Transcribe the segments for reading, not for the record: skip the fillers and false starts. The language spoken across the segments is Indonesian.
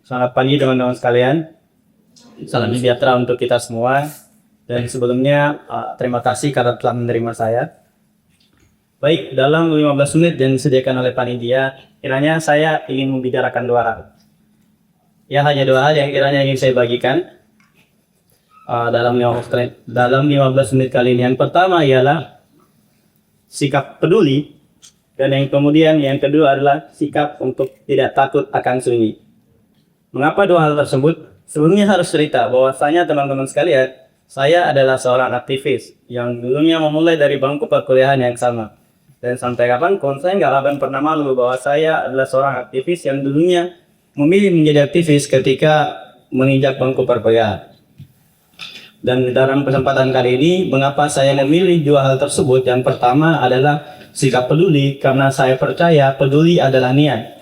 Selamat pagi teman-teman sekalian. Salam sejahtera untuk kita semua. Dan sebelumnya terima kasih karena telah menerima saya. Baik, dalam 15 menit yang disediakan oleh panitia, kiranya saya ingin membicarakan dua hal. Ya, hanya dua hal yang kiranya ingin saya bagikan dalam 15 menit kali ini. Yang pertama ialah sikap peduli, dan yang kedua adalah sikap untuk tidak takut akan sunyi. Mengapa dua hal tersebut? Sebelumnya harus cerita bahwasanya teman-teman sekalian, saya adalah seorang aktivis yang dulunya memulai dari bangku perkuliahan yang sama. Dan sampai kapanpun saya nggak akan pernah malu bahwa saya adalah seorang aktivis yang dulunya memilih menjadi aktivis ketika menginjak bangku perkuliahan. Dan dalam kesempatan kali ini, mengapa saya memilih dua hal tersebut? Yang pertama adalah sikap peduli, karena saya percaya peduli adalah niat.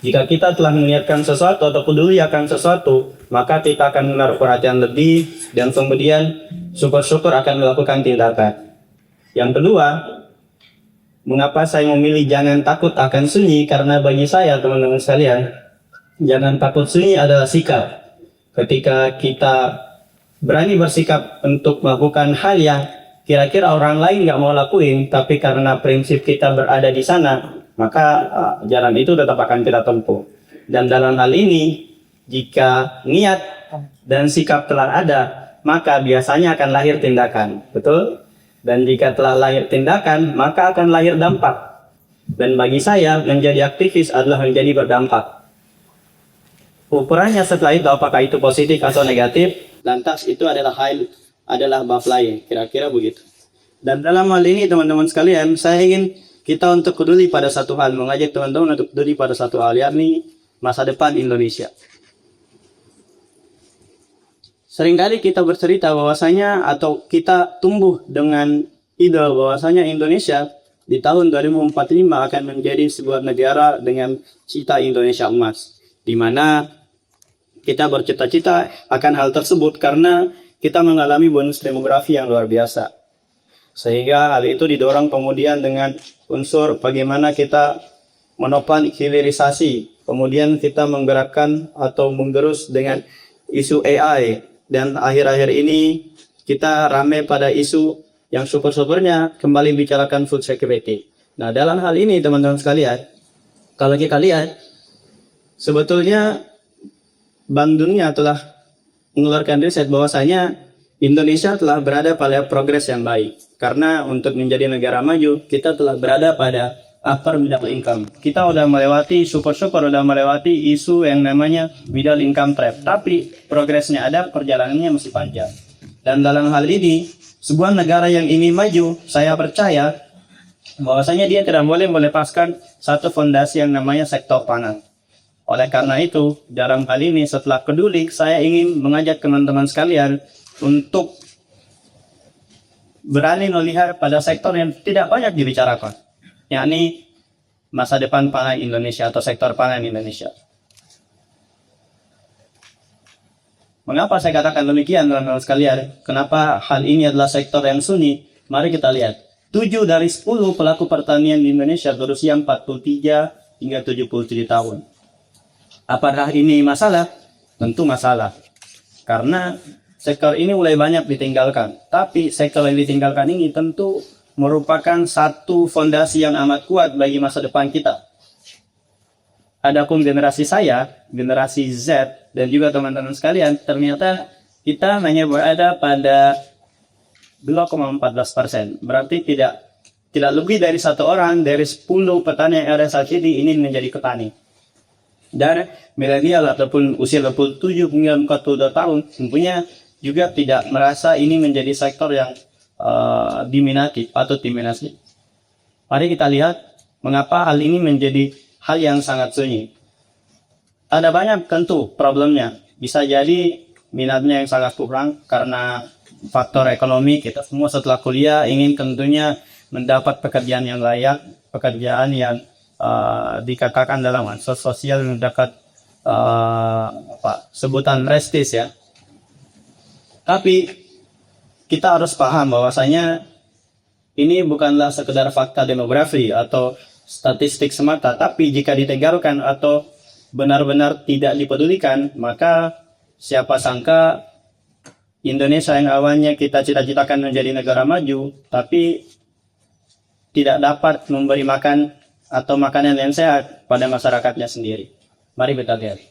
Jika kita telah meniatkan sesuatu atau peduli akan sesuatu, maka kita akan menaruh perhatian lebih dan kemudian syukur-syukur akan melakukan tindakan. Yang kedua, mengapa saya memilih jangan takut akan sunyi? Karena bagi saya, teman-teman sekalian, jangan takut sunyi adalah sikap. Ketika kita berani bersikap untuk melakukan hal yang kira-kira orang lain nggak mau lakuin, tapi karena prinsip kita berada di sana, maka jalan itu tetap akan kita tempuh. Dan dalam hal ini, jika niat dan sikap telah ada, maka biasanya akan lahir tindakan, betul? Dan jika telah lahir tindakan, maka akan lahir dampak. Dan bagi saya, menjadi aktivis adalah menjadi berdampak. Ukurannya setelah itu, apakah itu positif atau negatif, lantas itu adalah bab lain, kira-kira begitu. Dan dalam hal ini, teman-teman sekalian, saya ingin kita untuk peduli pada satu hal, mengajak teman-teman untuk peduli pada satu hal, yakni masa depan Indonesia. Seringkali kita bercerita bahwasanya atau kita tumbuh dengan ide bahwasanya Indonesia di tahun 2045 akan menjadi sebuah negara dengan cita Indonesia emas, di mana kita bercita-cita akan hal tersebut karena kita mengalami bonus demografi yang luar biasa. Sehingga hal itu didorong kemudian dengan unsur bagaimana kita menopang hilirisasi, kemudian kita menggerakkan atau menggerus dengan isu AI, dan akhir-akhir ini kita ramai pada isu yang syukur-syukurnya kembali bicarakan food security. Nah, dalam hal ini teman-teman sekalian, kalau kita lihat sebetulnya Bank Dunia telah mengeluarkan riset bahwasanya Indonesia telah berada pada progres yang baik. Karena untuk menjadi negara maju, kita telah berada pada upper middle income. Kita sudah melewati, syukur-syukur sudah melewati isu yang namanya middle income trap. Tapi progresnya ada, perjalanannya masih panjang. Dan dalam hal ini, sebuah negara yang ingin maju, saya percaya bahwasanya dia tidak boleh melepaskan satu fondasi yang namanya sektor pangan. Oleh karena itu, dalam hal ini setelah peduli, saya ingin mengajak teman-teman sekalian untuk berani melihat pada sektor yang tidak banyak dibicarakan, yakni masa depan pangan Indonesia atau sektor pangan Indonesia. Mengapa saya katakan demikian, teman-teman sekalian? Kenapa hal ini adalah sektor yang sunyi? Mari kita lihat. 7 dari 10 pelaku pertanian di Indonesia berusia 43 hingga 77 tahun. Apakah ini masalah? Tentu masalah. Karena sektor ini mulai banyak ditinggalkan. Tapi sektor yang ditinggalkan ini tentu merupakan satu fondasi yang amat kuat bagi masa depan kita. Adapun generasi saya, generasi Z, dan juga teman-teman sekalian, ternyata kita hanya berada pada 2,14%. Berarti tidak lebih dari satu orang dari 10 petani yang ada saat ini menjadi petani. Dan milenial ataupun usia 27 hingga 42 tahun tentunya juga tidak merasa ini menjadi sektor yang diminati atau diminasi. Mari kita lihat mengapa hal ini menjadi hal yang sangat sunyi. Ada banyak tentu problemnya. Bisa jadi minatnya yang sangat kurang karena faktor ekonomi. Kita semua setelah kuliah ingin tentunya mendapat pekerjaan yang layak, pekerjaan yang dikatakan dalam ansos sosial mendapat sebutan prestis ya. Tapi kita harus paham bahwasanya ini bukanlah sekedar fakta demografi atau statistik semata, tapi jika ditinggalkan atau benar-benar tidak dipedulikan, maka siapa sangka Indonesia yang awalnya kita cita-citakan menjadi negara maju, tapi tidak dapat memberi makan atau makanan yang sehat pada masyarakatnya sendiri. Mari kita lihat.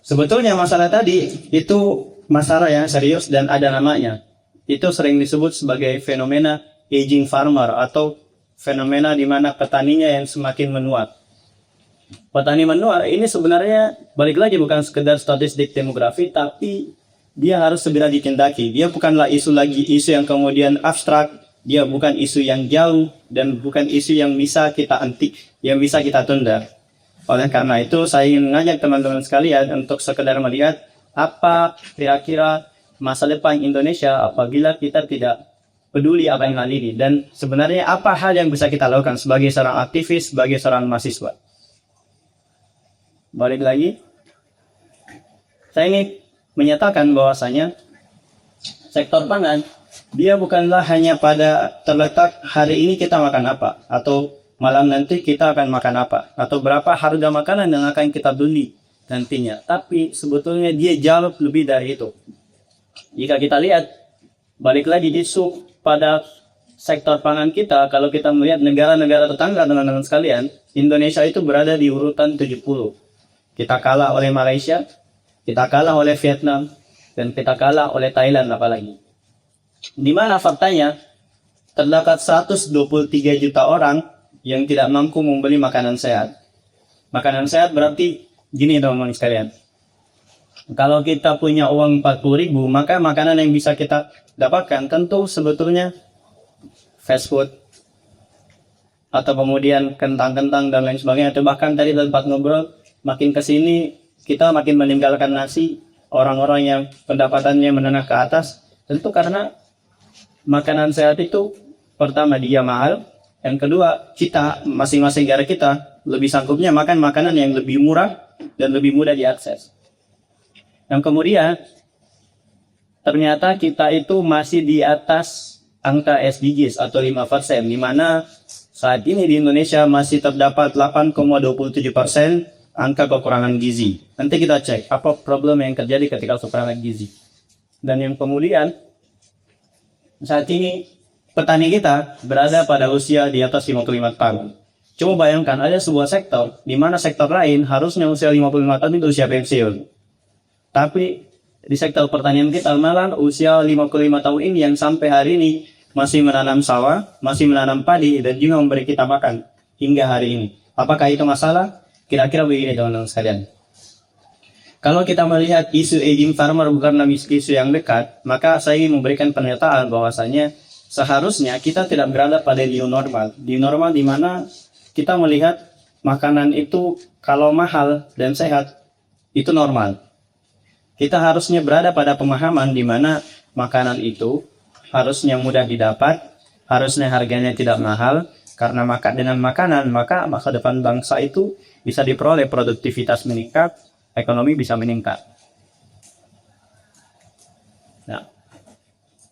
Sebetulnya masalah tadi itu masalah yang serius dan ada namanya. Itu sering disebut sebagai fenomena aging farmer atau fenomena di mana petaninya yang semakin menua. Petani menua ini sebenarnya balik lagi bukan sekedar statistik demografi, tapi dia harus segera ditindaki. Dia bukanlah isu lagi isu yang kemudian abstrak, dia bukan isu yang jauh dan bukan isu yang bisa kita antik, yang bisa kita tunda. Oleh karena itu saya ingin mengajak teman-teman sekalian untuk sekedar melihat apa kira-kira masa depan Indonesia apabila kita tidak peduli apa yang hal ini, dan sebenarnya apa hal yang bisa kita lakukan sebagai seorang aktivis, sebagai seorang mahasiswa. Balik lagi, saya ingin menyatakan bahwasanya sektor pangan dia bukanlah hanya pada terletak hari ini kita makan apa, atau malam nanti kita akan makan apa, atau berapa harga makanan yang akan kita beli nantinya. Tapi sebetulnya dia jauh lebih dari itu. Jika kita lihat, balik lagi isu pada sektor pangan kita, kalau kita melihat negara-negara tetangga teman-teman sekalian, Indonesia itu berada di urutan 70. Kita kalah oleh Malaysia, kita kalah oleh Vietnam, dan kita kalah oleh Thailand apalagi. Di mana faktanya, terdapat 123 juta orang yang tidak mampu membeli makanan sehat. Makanan sehat berarti gini teman-teman sekalian. Kalau kita punya uang 40.000, maka makanan yang bisa kita dapatkan tentu sebetulnya fast food, atau kemudian kentang-kentang dan lain sebagainya. Atau bahkan tadi tempat ngobrol, makin kesini kita makin meninggalkan nasi. Orang-orang yang pendapatannya menengah ke atas, tentu karena makanan sehat itu pertama dia mahal, yang kedua kita masing-masing negara kita lebih sanggupnya makan makanan yang lebih murah dan lebih mudah diakses. Yang kemudian ternyata kita itu masih di atas angka SDGs atau 5%, di mana saat ini di Indonesia masih terdapat 8,27% angka kekurangan gizi. Nanti kita cek apa problem yang terjadi ketika kekurangan gizi. Dan yang kemudian saat ini petani kita berada pada usia di atas 55 tahun. Coba bayangkan ada sebuah sektor di mana sektor lain harusnya usia 55 tahun itu usia pensiun. Tapi di sektor pertanian kita malah usia 55 tahun ini yang sampai hari ini masih menanam sawah, masih menanam padi, dan juga memberi kita makan hingga hari ini. Apakah itu masalah? Kira-kira begini teman-teman sekalian. Kalau kita melihat isu aging farmer bukanlah isu yang dekat, maka saya ingin memberikan pernyataan bahwasanya seharusnya kita tidak berada pada new normal. New normal di mana kita melihat makanan itu kalau mahal dan sehat itu normal. Kita harusnya berada pada pemahaman di mana makanan itu harusnya mudah didapat, harusnya harganya tidak mahal, karena dengan makanan maka masa depan bangsa itu bisa diperoleh, produktivitas meningkat, ekonomi bisa meningkat. Nah,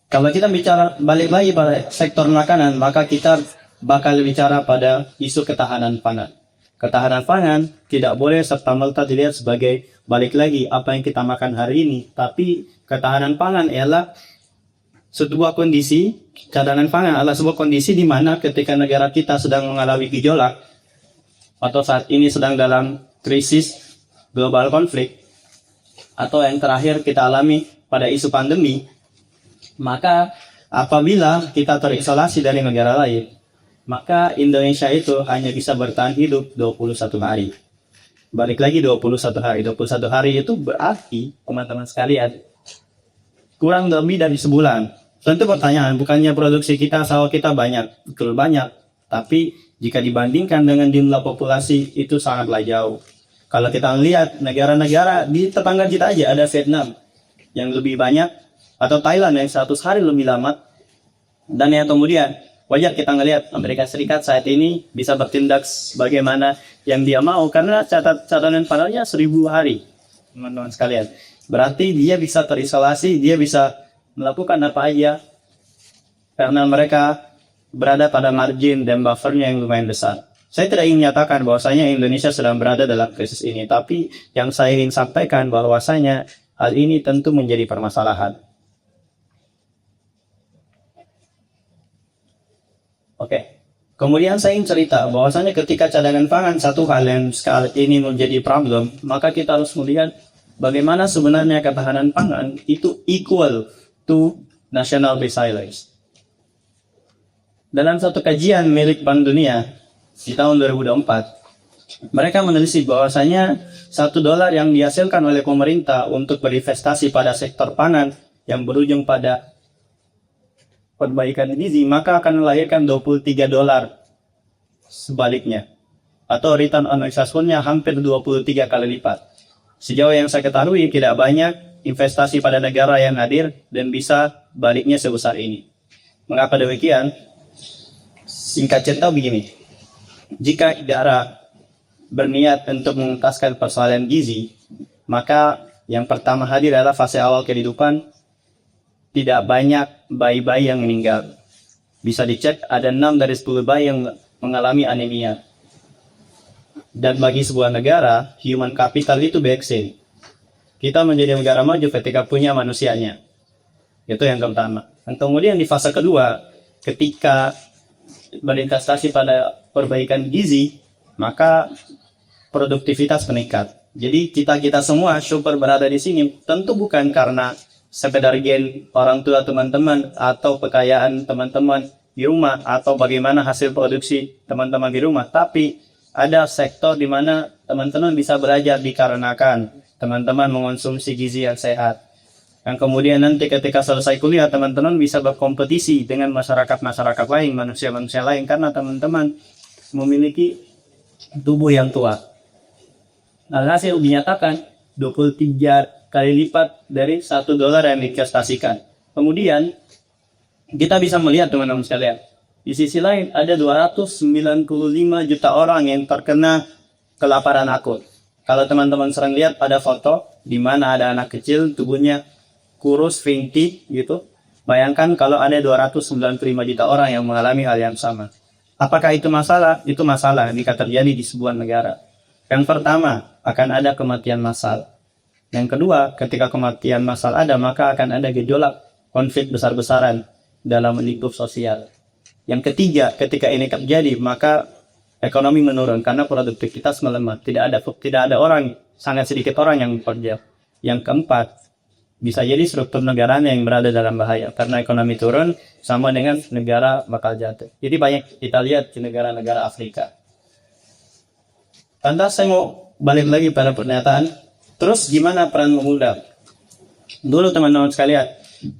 kalau kita bicara balik lagi pada sektor makanan, maka kita bakal bicara pada isu ketahanan pangan. Ketahanan pangan tidak boleh serta-merta dilihat sebagai balik lagi apa yang kita makan hari ini, tapi ketahanan pangan ialah sebuah kondisi, cadangan pangan adalah sebuah kondisi di mana ketika negara kita sedang mengalami gejolak atau saat ini sedang dalam krisis global konflik, atau yang terakhir kita alami pada isu pandemi, maka apabila kita terisolasi dari negara lain, maka Indonesia itu hanya bisa bertahan hidup 21 hari. Balik lagi 21 hari. 21 hari itu berarti, teman-teman sekalian, kurang lebih dari sebulan. Tentu pertanyaan, bukannya produksi kita, sawah kita banyak, betul banyak. Tapi jika dibandingkan dengan jumlah populasi itu sangatlah jauh. Kalau kita lihat negara-negara di tetangga kita aja, ada Vietnam yang lebih banyak, atau Thailand yang 100 hari lebih lama. Dan yang kemudian wajar kita ngelihat Amerika Serikat saat ini bisa bertindak bagaimana yang dia mau, karena catatan panelnya 1000 hari, teman-teman sekalian. Berarti dia bisa terisolasi, dia bisa melakukan apa aja karena mereka berada pada margin dan buffernya yang lumayan besar. Saya tidak ingin menyatakan bahwasanya Indonesia sedang berada dalam krisis ini, tapi yang saya ingin sampaikan bahwasanya hal ini tentu menjadi permasalahan. Oke. Kemudian saya ingin cerita bahwasanya ketika cadangan pangan satu hal yang sekali ini menjadi problem, maka kita harus melihat bagaimana sebenarnya ketahanan pangan itu equal to national resilience. Dalam satu kajian milik Bank Dunia di tahun 2024, mereka menelisik bahwasanya $1 yang dihasilkan oleh pemerintah untuk berinvestasi pada sektor pangan yang berujung pada perbaikan gizi, maka akan melahirkan $23 sebaliknya, atau return on investment-nya hampir 23 kali lipat. Sejauh yang saya ketahui, tidak banyak investasi pada negara yang hadir dan bisa baliknya sebesar ini. Mengapa demikian? Singkat cerita begini, jika negara berniat untuk mengentaskan persoalan gizi, maka yang pertama hadir adalah fase awal kehidupan. Tidak banyak bayi-bayi yang meninggal. Bisa dicek, ada 6 dari 10 bayi yang mengalami anemia. Dan bagi sebuah negara, human capital itu vaksin. Kita menjadi negara maju ketika punya manusianya. Itu yang pertama. Dan kemudian di fase kedua, ketika berinvestasi pada perbaikan gizi, maka produktivitas meningkat. Jadi kita semua super berada di sini tentu bukan karena sekedar gen orang tua teman-teman atau kekayaan teman-teman di rumah atau bagaimana hasil produksi teman-teman di rumah, tapi ada sektor di mana teman-teman bisa belajar dikarenakan teman-teman mengonsumsi gizi yang sehat. Dan kemudian nanti ketika selesai kuliah, teman-teman bisa berkompetisi dengan masyarakat-masyarakat lain, manusia-manusia lain, karena teman-teman memiliki tubuh yang tua. Alhasil dinyatakan 23 kali lipat dari $1 yang diinvestasikan. Kemudian kita bisa melihat teman-teman sekalian, di sisi lain ada 295 juta orang yang terkena kelaparan akut. Kalau teman-teman sering lihat pada foto di mana ada anak kecil tubuhnya kurus, fainty gitu, bayangkan kalau ada 295 juta orang yang mengalami hal yang sama. Apakah itu masalah? Itu masalah jika terjadi di sebuah negara. Yang pertama, akan ada kematian massal. Yang kedua, ketika kematian massal ada, maka akan ada gejolak, konflik besar-besaran dalam lingkup sosial. Yang ketiga, ketika ini terjadi, maka ekonomi menurun karena produktivitas melemah. Tidak ada orang, sangat sedikit orang yang bekerja. Yang keempat, bisa jadi struktur negaranya yang berada dalam bahaya karena ekonomi turun sama dengan negara bakal jatuh. Jadi banyak kita lihat di negara-negara Afrika. Lantas saya mau balik lagi pada pernyataan. Terus gimana peran pemuda? Dulu teman-teman sekalian,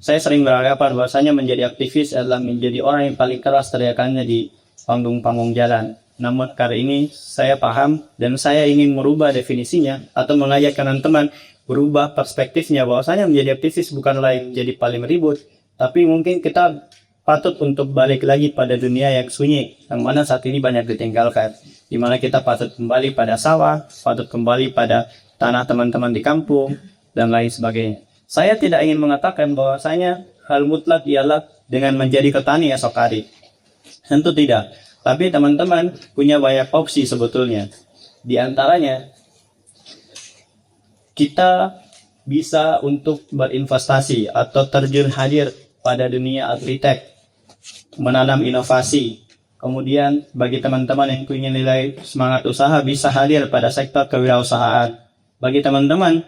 saya sering beranggapan bahwasanya menjadi aktivis adalah menjadi orang yang paling keras teriakannya di panggung-panggung jalan. Namun kali ini saya paham dan saya ingin merubah definisinya atau mengajak teman-teman berubah perspektifnya bahwasanya menjadi aktivis bukanlah yang menjadi paling ribut, tapi mungkin kita patut untuk balik lagi pada dunia yang sunyi, yang mana saat ini banyak ditinggalkan, di mana kita patut kembali pada sawah, patut kembali pada tanah teman-teman di kampung, dan lain sebagainya. Saya tidak ingin mengatakan bahwasanya hal mutlak ialah dengan menjadi petani esok hari. Tentu tidak. Tapi teman-teman punya banyak opsi sebetulnya. Di antaranya, kita bisa untuk berinvestasi atau terjun hadir pada dunia arsitek, menanam inovasi. Kemudian bagi teman-teman yang punya nilai semangat usaha bisa hadir pada sektor kewirausahaan. Bagi teman-teman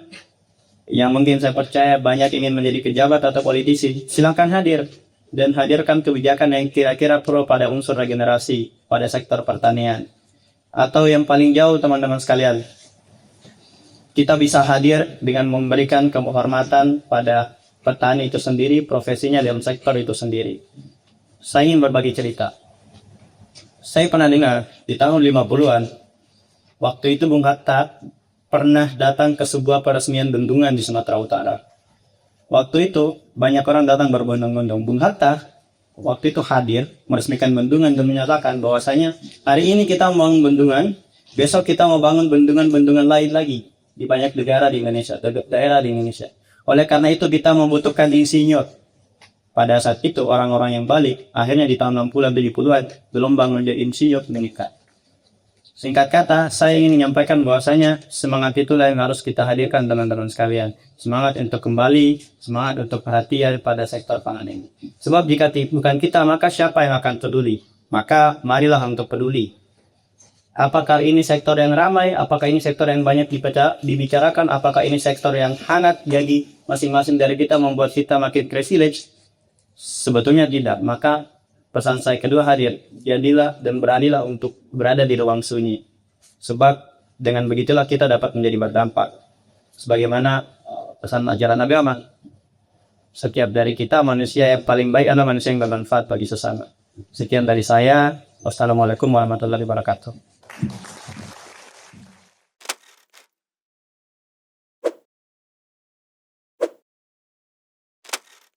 yang mungkin saya percaya banyak ingin menjadi pejabat atau politisi, silakan hadir dan hadirkan kebijakan yang kira-kira pro pada unsur regenerasi pada sektor pertanian. Atau yang paling jauh teman-teman sekalian, kita bisa hadir dengan memberikan kehormatan pada petani itu sendiri, profesinya dalam sektor itu sendiri. Saya ingin berbagi cerita. Saya pernah dengar di tahun 50-an, waktu itu Bung Hatta pernah datang ke sebuah peresmian bendungan di Sumatera Utara. Waktu itu banyak orang datang berbondong-bondong. Bung Hatta waktu itu hadir meresmikan bendungan dan menyatakan bahwasanya hari ini kita mau bangun bendungan, besok kita mau bangun bendungan-bendungan lain lagi di banyak negara di Indonesia, daerah di Indonesia. Oleh karena itu kita membutuhkan insinyur. Pada saat itu orang-orang yang balik, akhirnya di tahun 60-an 70-an belum bangun jadi insinyur meningkat. Singkat kata, saya ingin menyampaikan bahwasanya semangat itulah yang harus kita hadirkan teman-teman sekalian. Semangat untuk kembali, semangat untuk perhatian pada sektor pangan ini. Sebab jika bukan kita, maka siapa yang akan peduli? Maka marilah untuk peduli. Apakah ini sektor yang ramai? Apakah ini sektor yang banyak dibicarakan? Apakah ini sektor yang hangat? Jadi masing-masing dari kita membuat kita makin privilege? Sebetulnya tidak. Maka pesan saya kedua hadir, jadilah dan beranilah untuk berada di ruang sunyi. Sebab dengan begitulah kita dapat menjadi berdampak. Sebagaimana pesan ajaran Nabi Muhammad, setiap dari kita manusia yang paling baik adalah manusia yang bermanfaat bagi sesama. Sekian dari saya. Wassalamualaikum warahmatullahi wabarakatuh.